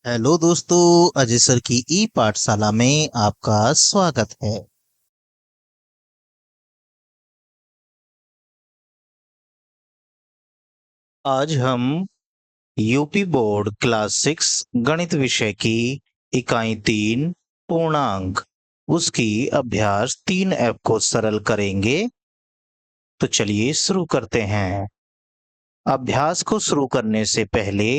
Hello दोस्तों, Ajay sir की ई पाठशाला में आपका स्वागत है। आज हम यूपी बोर्ड क्लास 6 गणित विषय की इकाई 3 पूर्णांक उसकी अभ्यास 3F को सरल करेंगे। तो चलिए शुरू करते हैं। अभ्यास को शुरू करने से पहले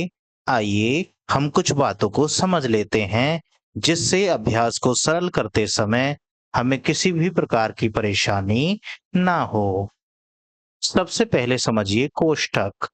आइए हम कुछ बातों को समझ लेते हैं, जिससे अभ्यास को सरल करते समय हमें किसी भी प्रकार की परेशानी ना हो। सबसे पहले समझिए कोष्ठक।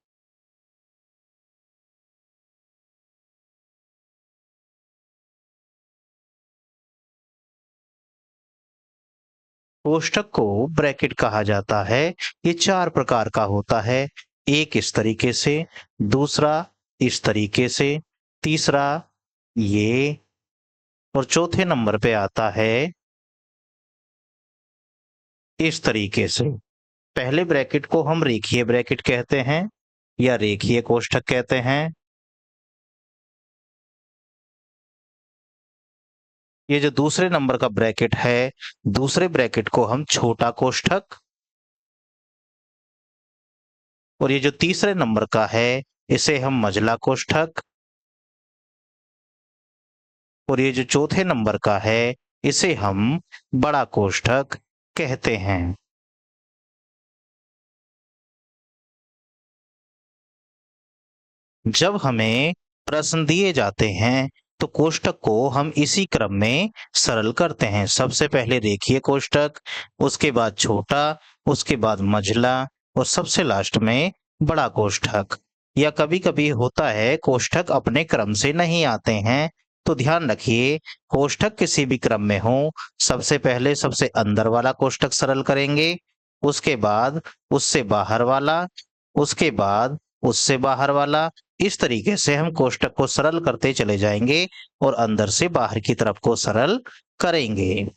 कोष्ठक को ब्रैकेट कहा जाता है। ये 4 प्रकार का होता है। एक इस तरीके से, दूसरा इस तरीके से, तीसरा ये, और चौथे नंबर पे आता है इस तरीके से। पहले ब्रैकेट को हम रेखीय ब्रैकेट कहते हैं या रेखीय कोष्ठक कहते हैं। ये जो दूसरे नंबर का ब्रैकेट है, दूसरे ब्रैकेट को हम छोटा कोष्ठक, और ये जो तीसरे नंबर का है इसे हम मझला कोष्ठक, और ये जो चौथे नंबर का है इसे हम बड़ा कोष्ठक कहते हैं। जब हमें प्रश्न दिए जाते हैं तो कोष्ठक को हम इसी क्रम में सरल करते हैं। सबसे पहले रेखीय कोष्ठक, उसके बाद छोटा, उसके बाद मझला, और सबसे लास्ट में बड़ा कोष्ठक। या कभी कभी होता है कोष्ठक अपने क्रम से नहीं आते हैं, तो ध्यान रखिए कोष्ठक किसी भी क्रम में हो, सबसे पहले सबसे अंदर वाला कोष्ठक सरल करेंगे, उसके बाद उससे बाहर वाला, उसके बाद उससे बाहर वाला। इस तरीके से हम कोष्ठक को सरल करते चले जाएंगे और अंदर से बाहर की तरफ को सरल करेंगे।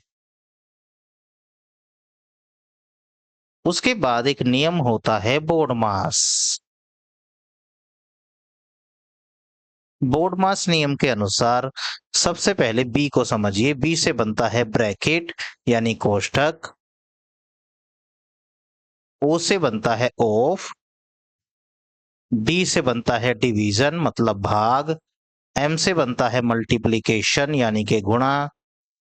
उसके बाद एक नियम होता है बोर्डमास। बोर्डमास नियम के अनुसार सबसे पहले बी को समझिए। बी से बनता है ब्रैकेट यानी कोष्ठक, ओ से बनता है ऑफ, डी से बनता है डिवीजन मतलब भाग, एम से बनता है मल्टीप्लिकेशन यानी कि गुणा,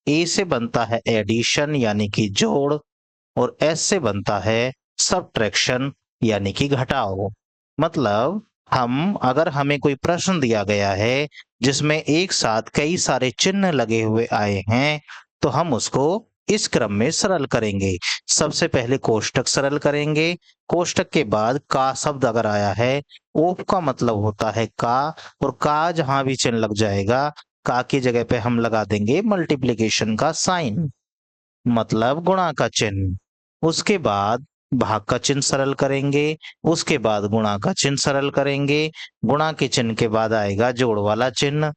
ए से बनता है एडिशन यानी कि जोड़, और एस से बनता है सबट्रैक्शन यानी कि घटाओ। मतलब अगर हमें कोई प्रश्न दिया गया है जिसमें एक साथ कई सारे चिन्ह लगे हुए आए हैं, तो हम उसको इस क्रम में सरल करेंगे। सबसे पहले कोष्ठक सरल करेंगे, कोष्ठक के बाद का शब्द अगर आया है, ओप का मतलब होता है का, और का जहां भी चिन्ह लग जाएगा, का की जगह पे हम लगा देंगे मल्टीप्लिकेशन का साइन मतलब गुणा का चिन्ह। उसके बाद भाग का चिन्ह सरल करेंगे, उसके बाद गुणा का चिन्ह सरल करेंगे, गुणा के चिन्ह के बाद आएगा जोड़ वाला चिन्ह,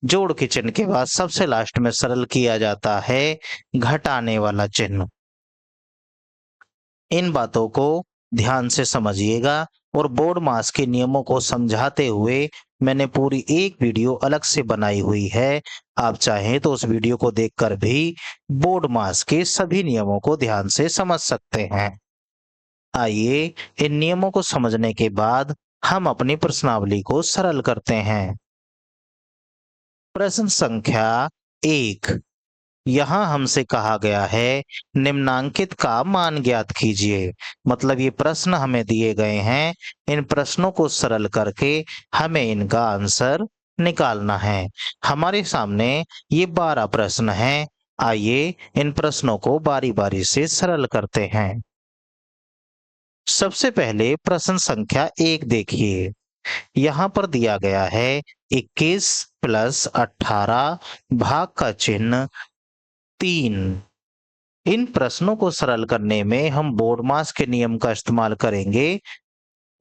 जोड़ के चिन्ह के बाद सबसे लास्ट में सरल किया जाता है घटाने वाला चिन्ह। इन बातों को ध्यान से समझिएगा, और बोर्ड मास के नियमों को समझाते हुए मैंने पूरी एक वीडियो अलग से बनाई हुई है। आप चाहें तो उस वीडियो को देखकर भी बोर्ड मास के सभी नियमों को ध्यान से समझ सकते हैं। आइए इन नियमों को समझने के बाद हम अपनी प्रश्नावली को सरल करते हैं। प्रश्न संख्या 1। यहाँ हमसे कहा गया है निम्नांकित का मान ज्ञात कीजिए। मतलब ये प्रश्न हमें दिए गए हैं, इन प्रश्नों को सरल करके हमें इनका आंसर निकालना है। हमारे सामने ये 12 प्रश्न हैं। आइए इन प्रश्नों को बारी बारी से सरल करते हैं। सबसे पहले प्रश्न संख्या 1 देखिए। यहाँ पर दिया गया है 21 + 18 भाग का चिन्ह 3। इन प्रश्नों को सरल करने में हम बोर्डमास के नियम का इस्तेमाल करेंगे।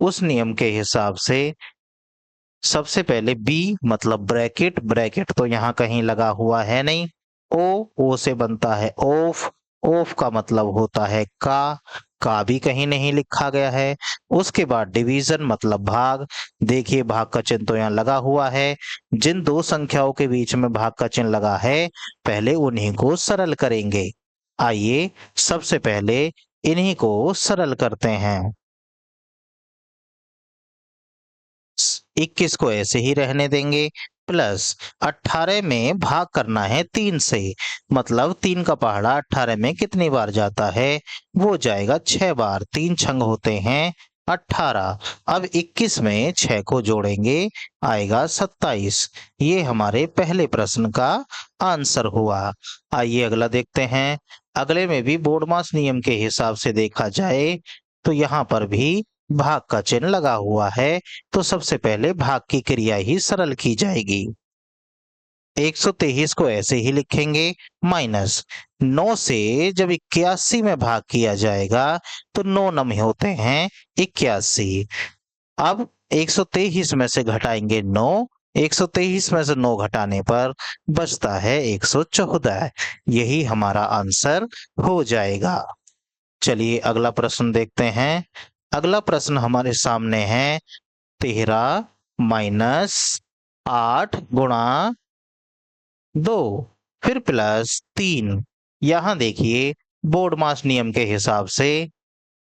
उस नियम के हिसाब से सबसे पहले बी मतलब ब्रैकेट, ब्रैकेट तो यहाँ कहीं लगा हुआ है नहीं। ओ से बनता है ऑफ, ऑफ का मतलब होता है का, का भी कहीं नहीं लिखा गया है। उसके बाद डिवीजन मतलब भाग। देखिए भाग का चिन्ह तो यहाँ लगा हुआ है। जिन दो संख्याओं के बीच में भाग का चिन्ह लगा है, पहले उन्हीं को सरल करेंगे। आइए सबसे पहले इन्हीं को सरल करते हैं। 21 को ऐसे ही रहने देंगे, प्लस 18 में भाग करना है 3 से, मतलब 3 का पहाड़ा 18 में कितनी बार जाता है, वो जाएगा 6 बार। 3 छंग होते हैं 18। अब 21 में 6 को जोड़ेंगे, आएगा 27। ये हमारे पहले प्रश्न का आंसर हुआ। आइए अगला देखते हैं। अगले में भी बोर्डमास नियम के हिसाब से देखा जाए तो यहाँ पर भी भाग का चिन्ह लगा हुआ है, तो सबसे पहले भाग की क्रिया ही सरल की जाएगी। 123 को ऐसे ही लिखेंगे, माइनस 9 से जब 81 में भाग किया जाएगा तो 9 नम होते हैं 81। अब 123 में से घटाएंगे 9, 123 में से 9 घटाने पर बचता है 114। यही हमारा आंसर हो जाएगा। चलिए अगला प्रश्न देखते हैं। अगला प्रश्न हमारे सामने है 13 माइनस 8 गुणा 2 फिर प्लस 3। यहां देखिए बोर्डमास नियम के हिसाब से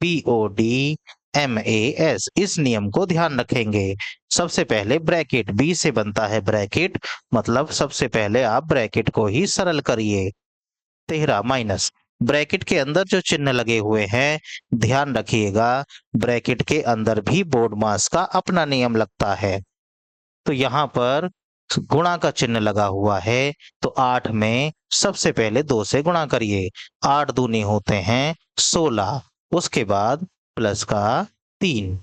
BODMAS इस नियम को ध्यान रखेंगे। सबसे पहले ब्रैकेट, B से बनता है ब्रैकेट, मतलब सबसे पहले आप ब्रैकेट को ही सरल करिए। 13 माइनस ब्रैकेट के अंदर जो चिन्ह लगे हुए हैं, ध्यान रखिएगा ब्रैकेट के अंदर भी बोर्डमास का अपना नियम लगता है। तो यहाँ पर गुणा का चिन्ह लगा हुआ है, तो 8 में सबसे पहले 2 से गुणा करिए। 8 दूनी होते हैं 16, उसके बाद प्लस का 3।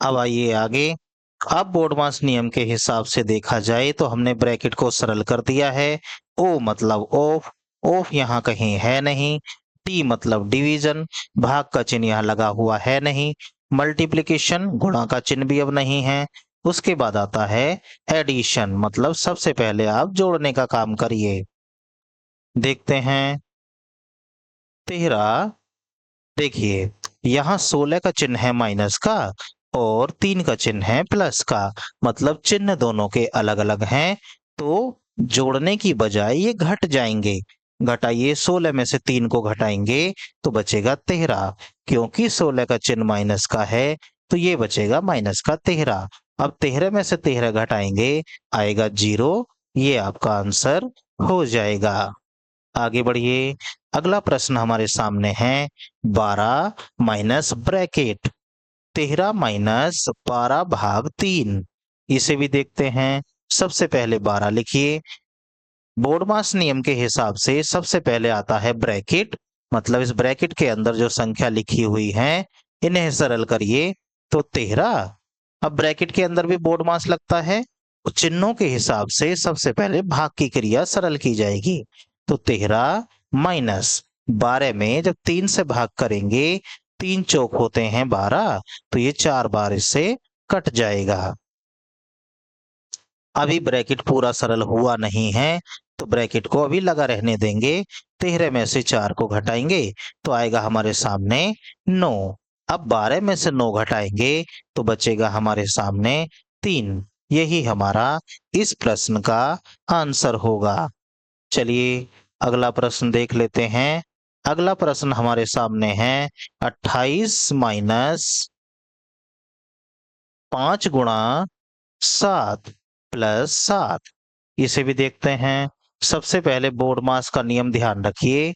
अब आइए आगे। अब बोर्डमास नियम के हिसाब से देखा जाए तो हमने ब्रैकेट को सरल कर दिया है। O मतलब ऑफ, ऑफ यहाँ कहीं है नहीं। D मतलब डिवीजन, भाग का चिन्ह यहाँ लगा हुआ है नहीं। मल्टीप्लिकेशन, गुणा का चिन्ह भी अब नहीं है। उसके बाद आता है एडिशन, मतलब सबसे पहले आप जोड़ने का काम करिए। देखते हैं 13, देखिए यहाँ 16 का चिन्ह है माइनस का और 3 का चिन्ह है प्लस का, मतलब चिन्ह दोनों के अलग अलग हैं, तो जोड़ने की बजाय ये घट जाएंगे। घटाइए, 16 में से 3 को घटाएंगे तो बचेगा 13, क्योंकि 16 का चिन्ह माइनस का है तो ये बचेगा माइनस का 13। अब 13 में से 13 घटाएंगे, आएगा 0। ये आपका आंसर हो जाएगा। आगे बढ़िए। अगला प्रश्न हमारे सामने है 12 माइनस ब्रैकेट 13 माइनस 12 भाग 3। इसे भी देखते हैं। सबसे पहले 12 लिखिए। बोर्डमास नियम के हिसाब से सबसे पहले आता है ब्रैकेट, मतलब इस ब्रैकेट के अंदर जो संख्या लिखी हुई है इन्हें सरल करिए तो 13। अब ब्रैकेट के अंदर भी बोर्डमास लगता है, तो चिन्हों के हिसाब से सबसे पहले भाग की क्रिया सरल की जाएगी। तो 13 माइनस 12 में जब 3 से भाग करेंगे, 3 चौक होते हैं 12, तो ये 4 बार इससे कट जाएगा। अभी ब्रैकेट पूरा सरल हुआ नहीं है, तो ब्रैकेट को अभी लगा रहने देंगे। 13 में से 4 को घटाएंगे तो आएगा हमारे सामने 9। अब 12 में से 9 घटाएंगे तो बचेगा हमारे सामने 3। यही हमारा इस प्रश्न का आंसर होगा। चलिए अगला प्रश्न देख लेते हैं। अगला प्रश्न हमारे सामने है 28 माइनस 5 गुणा 7 प्लस 7। इसे भी देखते हैं। सबसे पहले बोर्डमास का नियम ध्यान रखिए।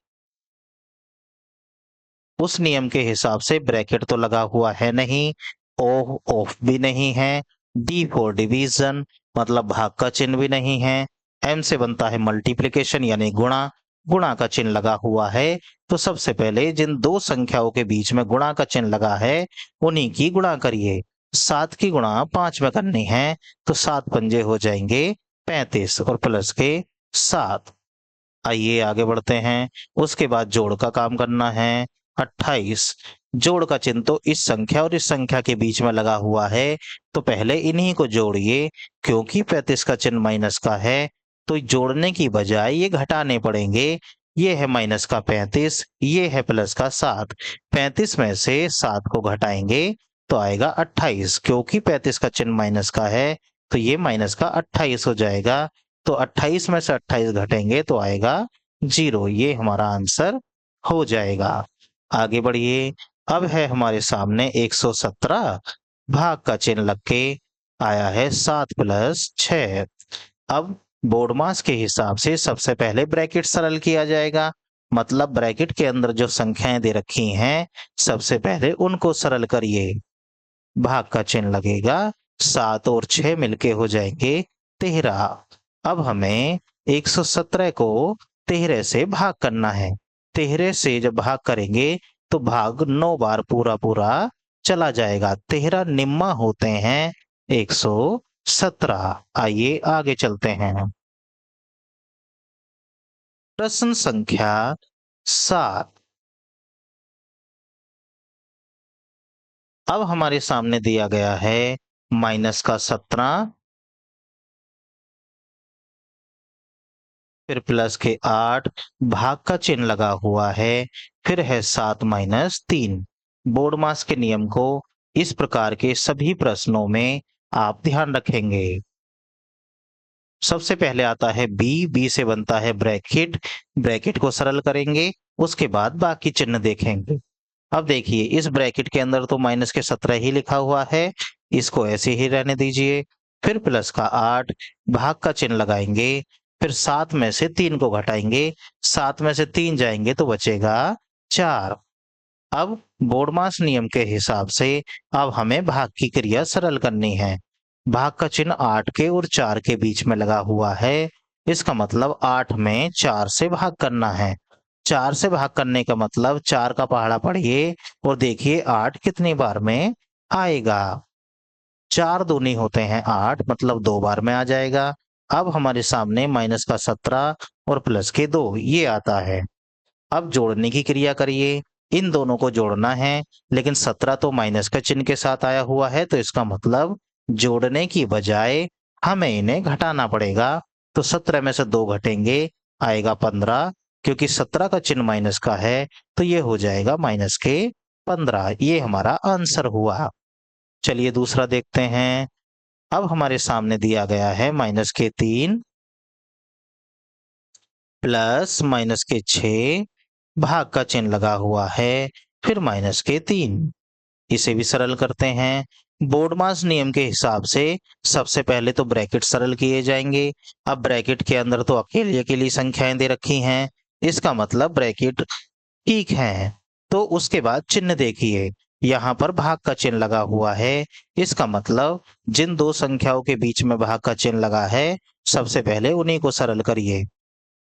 उस नियम के हिसाब से ब्रैकेट तो लगा हुआ है नहीं, ऑफ भी नहीं है, डी फॉर डिवीजन मतलब भाग का चिन्ह भी नहीं है, एम से बनता है मल्टीप्लिकेशन यानी गुणा, गुणा का चिन्ह लगा हुआ है। तो सबसे पहले जिन दो संख्याओं के बीच में गुणा का चिन्ह लगा है उन्हीं की गुणा करिए। 7 की गुणा 5 में करनी है तो 7 पंजे हो जाएंगे 35 और प्लस के 7। आइए आगे बढ़ते हैं। उसके बाद जोड़ का काम करना है। 28, जोड़ का चिन्ह तो इस संख्या और इस संख्या के बीच में लगा हुआ है, तो पहले इन्हीं को जोड़िए। क्योंकि 35 का चिन्ह माइनस का है तो जोड़ने की बजाय ये घटाने पड़ेंगे, ये है माइनस का 35, ये है प्लस का 7। 35 में से 7 को घटाएंगे तो आएगा 28, क्योंकि 35 का चिन्ह माइनस का है तो ये माइनस का 28 हो जाएगा। तो 28 में से 28 घटेंगे तो आएगा 0। ये हमारा आंसर हो जाएगा। आगे बढ़िए। अब है हमारे सामने 117, भाग का चिन्ह लग के आया है 7 + 6। अब बोर्ड मास के हिसाब से सबसे पहले ब्रैकेट सरल किया जाएगा, मतलब ब्रैकेट के अंदर जो संख्याएं दे रखी हैं सबसे पहले उनको सरल करिए। भाग का चिन्ह लगेगा, 7 और 6 मिलके हो जाएंगे 13। अब हमें 117 को 13 से भाग करना है। 13 से जब भाग करेंगे तो भाग 9 बार पूरा पूरा चला जाएगा। 13 निम्मा होते हैं 117। आइए आगे चलते हैं। प्रश्न संख्या 7। अब हमारे सामने दिया गया है माइनस का 17, फिर प्लस के 8, भाग का चिन्ह लगा हुआ है, फिर है 7 - 3। बोर्ड मास के नियम को इस प्रकार के सभी प्रश्नों में आप ध्यान रखेंगे। सबसे पहले आता है बी से बनता है ब्रैकेट। ब्रैकेट को सरल करेंगे, उसके बाद बाकी चिन्ह देखेंगे। अब देखिए, इस ब्रैकेट के अंदर तो माइनस के 17 ही लिखा हुआ है, इसको ऐसे ही रहने दीजिए। फिर प्लस का 8, भाग का चिन्ह लगाएंगे, फिर 7 में से 3 को घटाएंगे, 7 में से 3 जाएंगे तो बचेगा 4। अब बोर्ड मास नियम के हिसाब से अब हमें भाग की क्रिया सरल करनी है। भाग का चिन्ह 8 के और 4 के बीच में लगा हुआ है, इसका मतलब 8 में 4 से भाग करना है। 4 से भाग करने का मतलब 4 का पहाड़ा पढ़िए और देखिए 8 कितनी बार में आएगा। 4 दूनी होते हैं 8, मतलब 2 बार में आ जाएगा। अब हमारे सामने माइनस का 17 और प्लस के 2 ये आता है। अब जोड़ने की क्रिया करिए, इन दोनों को जोड़ना है, लेकिन 17 तो माइनस का चिन्ह के साथ आया हुआ है तो इसका मतलब जोड़ने की बजाय हमें इन्हें घटाना पड़ेगा। तो 17 में से 2 घटेंगे, आएगा 15, क्योंकि 17 का चिन्ह माइनस का है तो ये हो जाएगा माइनस के 15। ये हमारा आंसर हुआ। चलिए दूसरा देखते हैं। अब हमारे सामने दिया गया है माइनस के 3 प्लस माइनस के 6, भाग का चिन्ह लगा हुआ है, फिर माइनस के 3। इसे भी सरल करते हैं। बोर्ड मास नियम के हिसाब से सबसे पहले तो ब्रैकेट सरल किए जाएंगे। अब ब्रैकेट के अंदर तो अकेली अकेली संख्याएं दे रखी हैं, इसका मतलब ब्रैकेट ठीक है। तो उसके बाद चिन्ह देखिए, यहाँ पर भाग का चिन्ह लगा हुआ है, इसका मतलब जिन दो संख्याओं के बीच में भाग का चिन्ह लगा है सबसे पहले उन्हीं को सरल करिए।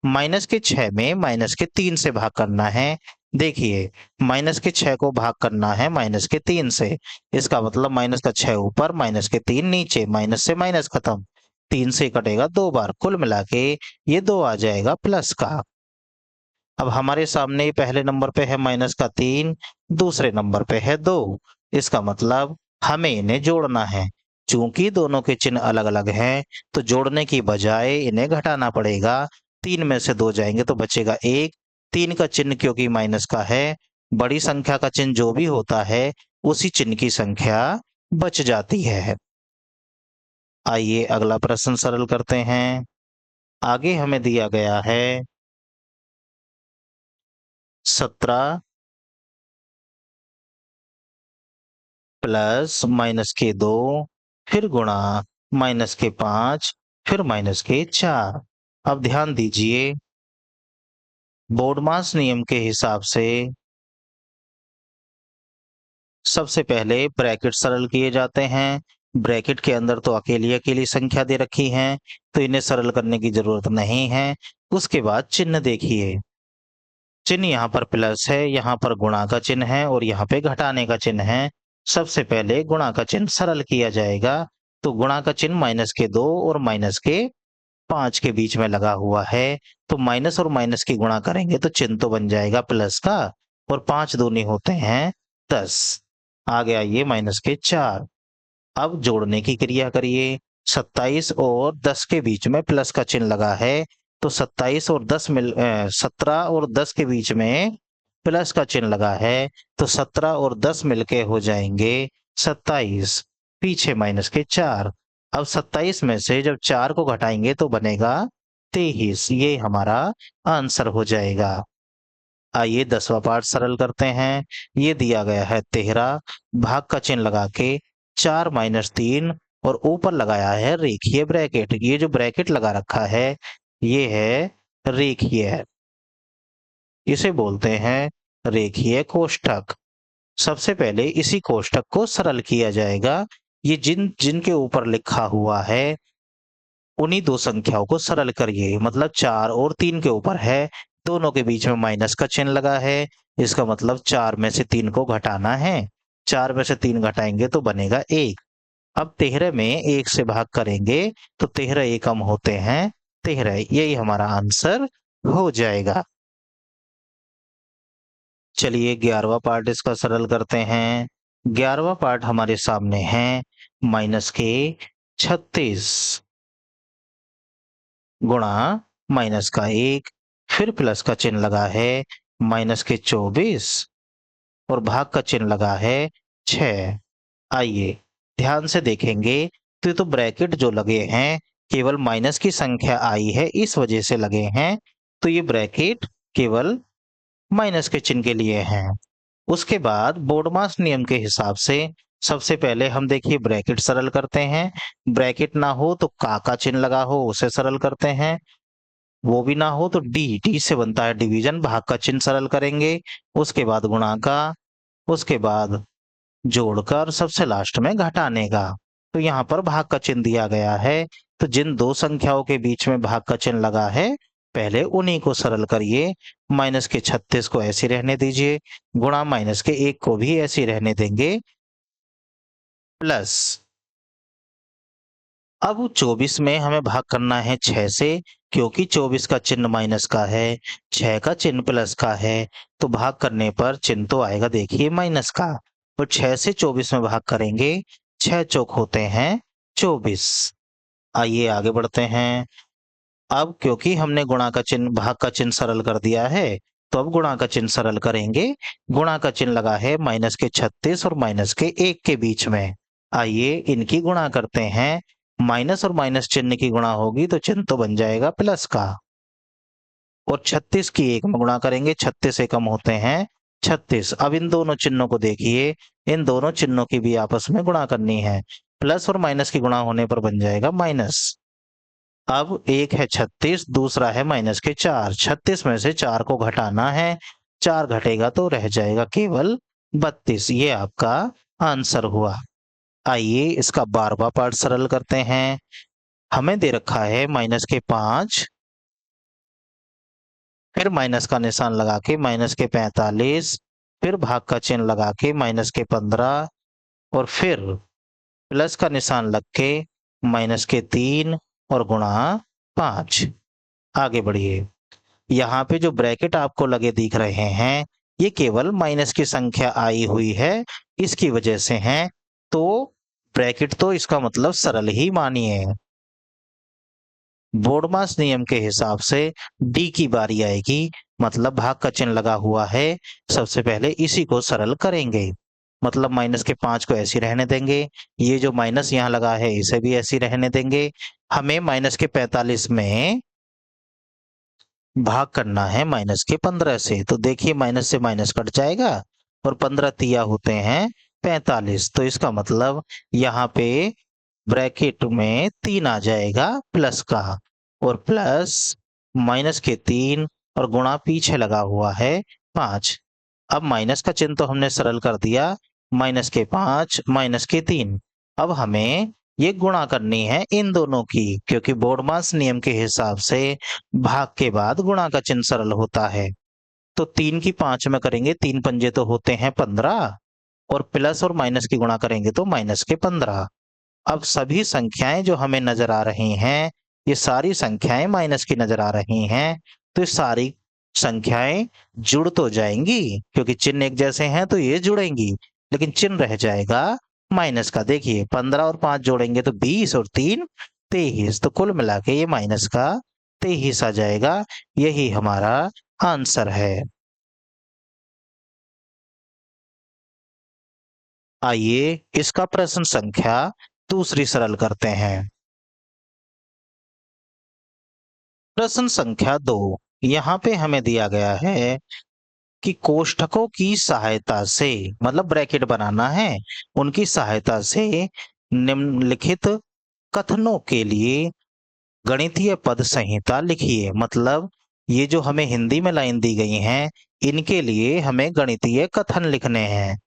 माइनस के 6 में माइनस के 3 से भाग करना है। देखिए, माइनस के 6 को भाग करना है माइनस के 3 से, इसका मतलब माइनस का 6 ऊपर माइनस के 3 नीचे, माइनस से माइनस खत्म। 3 से कटेगा 2 बार, कुल मिला के ये 2 आ जाएगा प्लस का। अब हमारे सामने पहले नंबर पे है माइनस का 3, दूसरे नंबर पे है 2, इसका मतलब हमें इन्हें जोड़ना है। चूंकि दोनों के चिन्ह अलग अलग हैं तो जोड़ने की बजाय इन्हें घटाना पड़ेगा। 3 में से 2 जाएंगे तो बचेगा 1। 3 का चिन्ह क्योंकि माइनस का है, बड़ी संख्या का चिन्ह जो भी होता है उसी चिन्ह की संख्या बच जाती है। आइए अगला प्रश्न सरल करते हैं। आगे हमें दिया गया है 17 प्लस माइनस के 2, फिर गुणा माइनस के 5, फिर माइनस के 4। अब ध्यान दीजिए, बोर्ड मास नियम के हिसाब से सबसे पहले ब्रैकेट सरल किए जाते हैं। ब्रैकेट के अंदर तो अकेली अकेली संख्या दे रखी हैं तो इन्हें सरल करने की जरूरत नहीं है। उसके बाद चिन्ह देखिए, चिन्ह यहाँ पर प्लस है, यहाँ पर गुणा का चिन्ह है और यहाँ पे घटाने का चिन्ह है। सबसे पहले गुणा का चिन्ह सरल किया जाएगा। तो गुणा का चिन्ह माइनस के 2 और माइनस के 5 के बीच में लगा हुआ है, तो माइनस और माइनस की गुणा करेंगे तो चिन्ह तो बन जाएगा प्लस का, और 5 दूनी होते हैं 10। आगे आइए माइनस के 4। अब जोड़ने की क्रिया करिए। 27 और 10 के बीच में प्लस का चिन्ह लगा है, तो 27 और 10 17 और 10 के बीच में प्लस का चिन्ह लगा है, तो 17 और 10 मिलके हो जाएंगे 27, पीछे माइनस के 4। अब 27 में से जब 4 को घटाएंगे तो बनेगा 23, ये हमारा आंसर हो जाएगा। आइए 10वां पार्ट सरल करते हैं। ये दिया गया है 13, भाग का चिन्ह लगा के 4 - 3 और ऊपर लगाया है रेखीय ब्रैकेट। ये जो ब्रैकेट लगा रखा है ये है रेखीय, इसे बोलते हैं रेखीय कोष्ठक। सबसे पहले इसी कोष्ठक को सरल किया जाएगा। ये जिनके ऊपर लिखा हुआ है उन्हीं दो संख्याओं को सरल करिए, मतलब 4 और 3 के ऊपर है, दोनों के बीच में माइनस का चिन्ह लगा है, इसका मतलब 4 में से 3 को घटाना है। 4 में से 3 घटाएंगे तो बनेगा 1। अब 13 में 1 से भाग करेंगे तो 13 एकम होते हैं 13, यही हमारा आंसर हो जाएगा। चलिए 11वां पार्ट इसका सरल करते हैं। 11वां पार्ट हमारे सामने है -36 गुणा -1, फिर प्लस का चिन्ह लगा है -24 और भाग का चिन्ह लगा है 6। आइए ध्यान से देखेंगे तो ब्रैकेट जो लगे हैं केवल माइनस की संख्या आई है इस वजह से लगे हैं, तो ये ब्रैकेट केवल माइनस के चिन्ह के लिए हैं। उसके बाद बोडमास नियम के हिसाब से सबसे पहले हम देखिए ब्रैकेट सरल करते हैं। ब्रैकेट ना हो तो का चिन्ह लगा हो उसे सरल करते हैं, वो भी ना हो तो डी से बनता है डिवीजन, भाग का चिन्ह सरल करेंगे, उसके बाद गुणा का, उसके बाद जोड़कर, सबसे लास्ट में घटाने का। तो यहाँ पर भाग का चिन्ह दिया गया है, तो जिन दो संख्याओं के बीच में भाग का चिन्ह लगा है पहले उन्हीं को सरल करिए। -36 को ऐसे रहने दीजिए, गुणा -1 को भी ऐसे रहने देंगे, प्लस अब 24 में हमें भाग करना है 6 से, क्योंकि 24 का चिन्ह माइनस का है, 6 का चिन्ह प्लस का है, तो भाग करने पर चिन्ह तो आएगा देखिए माइनस का। तो 6 से 24 में भाग करेंगे, 6 चौक होते हैं 24। आइए आगे बढ़ते हैं। अब क्योंकि हमने गुणा का चिन्ह भाग का चिन्ह सरल कर दिया है, तो अब गुणा का चिन्ह सरल करेंगे। गुणा का चिन्ह लगा है -36 और -1 के बीच में। आइए इनकी गुणा करते हैं। माइनस और माइनस चिन्ह की गुणा होगी तो चिन्ह तो बन जाएगा प्लस का, और 36 की 1 में गुणा करेंगे, 36 एकम होते हैं 36। अब इन दोनों चिन्हों को देखिए, इन दोनों चिन्हों की भी आपस में गुणा करनी है, प्लस और माइनस की गुणा होने पर बन जाएगा माइनस। अब एक है 36, दूसरा है -4। 36 में से 4 को घटाना है, 4 घटेगा तो रह जाएगा केवल 32, ये आपका आंसर हुआ। आइए इसका 12वां पार्ट सरल करते हैं। हमें दे रखा है -5, फिर माइनस का निशान लगा के -45, फिर भाग का चिन्ह लगा के -15 और फिर प्लस का निशान लग के -3 और गुणा 5। आगे बढ़िए। यहाँ पे जो ब्रैकेट आपको लगे दिख रहे हैं ये केवल माइनस की संख्या आई हुई है इसकी वजह से हैं, तो ब्रैकेट तो इसका मतलब सरल ही मानिए। बोडमास नियम के हिसाब से डी की बारी आएगी, मतलब भाग का चिन्ह लगा हुआ है, सबसे पहले इसी को सरल करेंगे, मतलब -5 को ऐसे रहने देंगे, ये जो माइनस यहाँ लगा है इसे भी ऐसे रहने देंगे। हमें -45 में भाग करना है -15 से, तो देखिए माइनस से माइनस कट जाएगा और 15 तिया होते हैं 45, तो इसका मतलब यहाँ पे ब्रैकेट में 3 आ जाएगा प्लस का, और प्लस -3 और गुणा पीछे लगा हुआ है 5। अब माइनस का चिन्ह तो हमने सरल कर दिया, -5 -3। अब हमें ये गुणा करनी है इन दोनों की, क्योंकि बोडमास नियम के हिसाब से भाग के बाद गुणा का चिन्ह सरल होता है। तो 3 की 5 में करेंगे, 3 पंजे तो होते हैं 15, और प्लस और माइनस की गुणा करेंगे तो -15। अब सभी संख्याएं जो हमें नजर आ रही हैं ये सारी संख्याएं माइनस की नजर आ रही हैं, तो ये सारी संख्याएं जुड़ तो जाएंगी, क्योंकि चिन्ह एक जैसे हैं तो ये जुड़ेंगी, लेकिन चिन्ह रह जाएगा माइनस का। देखिए 15 और 5 जोड़ेंगे तो 20 और 3 23, तो कुल मिला के ये माइनस का 23 आ जाएगा। यही हमारा आंसर है। आइए इसका प्रश्न संख्या दूसरी सरल करते हैं। प्रश्न संख्या 2, यहाँ पे हमें दिया गया है कि कोष्ठकों की सहायता से, मतलब ब्रैकेट बनाना है, उनकी सहायता से निम्नलिखित कथनों के लिए गणितीय पद संहिता लिखिए। मतलब ये जो हमें हिंदी में लाइन दी गई हैं, इनके लिए हमें गणितीय कथन लिखने हैं।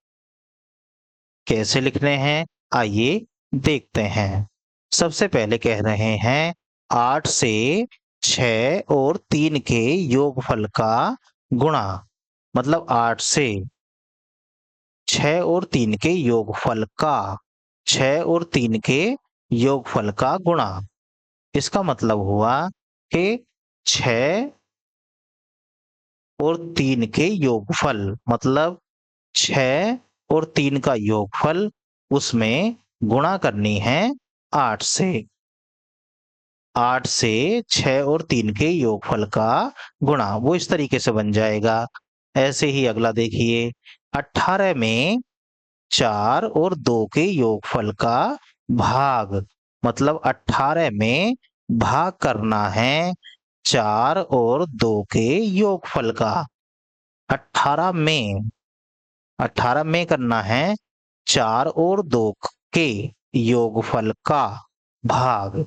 कैसे लिखने हैं, आइए देखते हैं। सबसे पहले कह रहे हैं 8 से 6 और 3 के योगफल का गुणा। मतलब 8 से 6 और 3 के योगफल का, 6 और 3 के योगफल का गुणा। इसका मतलब हुआ कि 6 और 3 के योगफल, मतलब 6 और 3 का योगफल, उसमें गुणा करनी है 8 से। 8 से 6 और 3 के योगफल का गुणा, वो इस तरीके से बन जाएगा। ऐसे ही अगला देखिए, 18 में 4 और 2 के योगफल का भाग। मतलब 18 में भाग करना है 4 और 2 के योगफल का। 18 में करना है 4 और 2 के योगफल का भाग,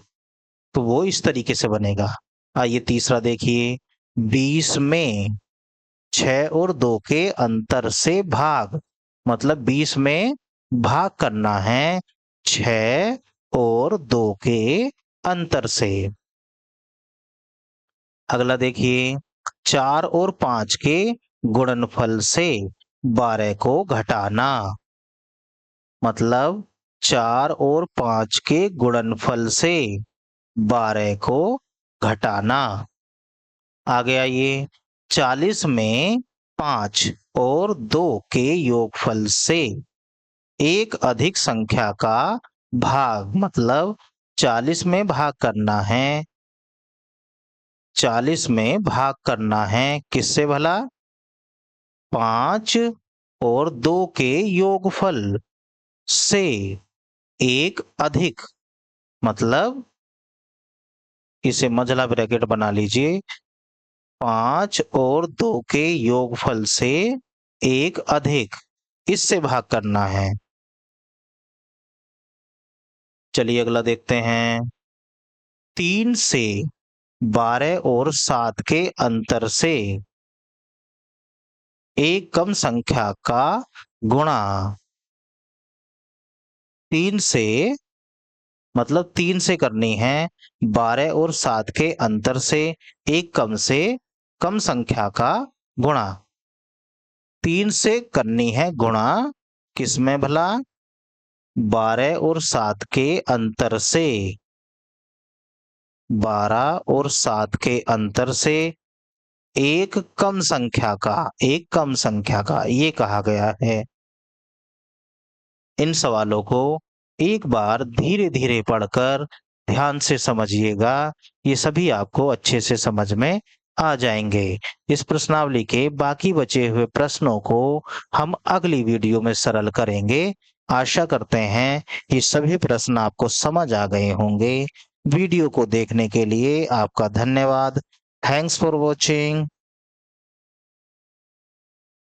तो वो इस तरीके से बनेगा। आइए तीसरा देखिए, 20 में 6 और 2 के अंतर से भाग। मतलब 20 में भाग करना है 6 और 2 के अंतर से। अगला देखिए, 4 और 5 के गुणनफल से 12 को घटाना। मतलब 4 और 5 के गुणनफल से 12 को घटाना। आगे आइए, 40 में 5 और 2 के योगफल से एक अधिक संख्या का भाग। मतलब 40 में भाग करना है, 40 में भाग करना है किससे भला? 5 और 2 के योगफल से एक अधिक। मतलब इसे मझला ब्रैकेट बना लीजिए, 5 और 2 के योगफल से एक अधिक, इससे भाग करना है। चलिए अगला देखते हैं, 3 से 12 और 7 के अंतर से एक कम संख्या का गुणा। 3 से, मतलब 3 से करनी है 12 और 7 के अंतर से एक कम संख्या का गुणा। 3 से करनी है गुणा किसमें भला? 12 और 7 के अंतर से। 12 और 7 के अंतर से एक कम संख्या का ये कहा गया है। इन सवालों को एक बार धीरे धीरे पढ़कर ध्यान से समझिएगा, ये सभी आपको अच्छे से समझ में आ जाएंगे। इस प्रश्नावली के बाकी बचे हुए प्रश्नों को हम अगली वीडियो में सरल करेंगे। आशा करते हैं ये सभी प्रश्न आपको समझ आ गए होंगे। वीडियो को देखने के लिए आपका धन्यवाद। Thanks for watching.